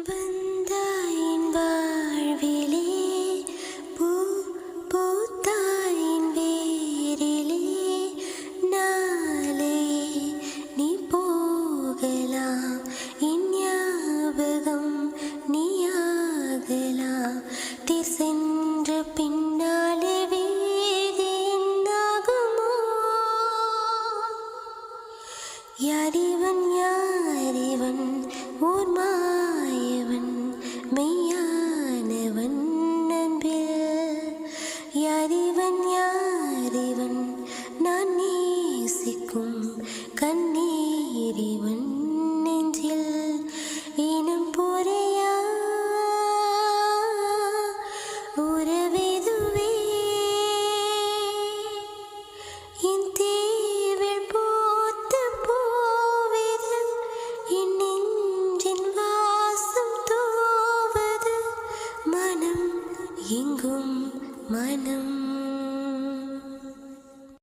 வந்தாயின் வாழ்விலே பூ பூத்தாயின் வேரிலே நாளே நீ போகலாம் என் ஞாபகம் நீயாகலாம் தேர் சென்ற பின்னாலே வீதி என்னாகுமோ யாரிவன் யாரிவன் ஓர் மாயவன் மெய்யானவன் அன்பில் யாரிவன் யாரிவன் நான் நேசிக்கும் கண்ணீரிவன் நெஞ்சில் இனம் புரியா உறவெதுவே என் தீவில் பூத்த பூவிது என் நெஞ்சின் வாசம் தூவது மனம் எங்கும் மனம்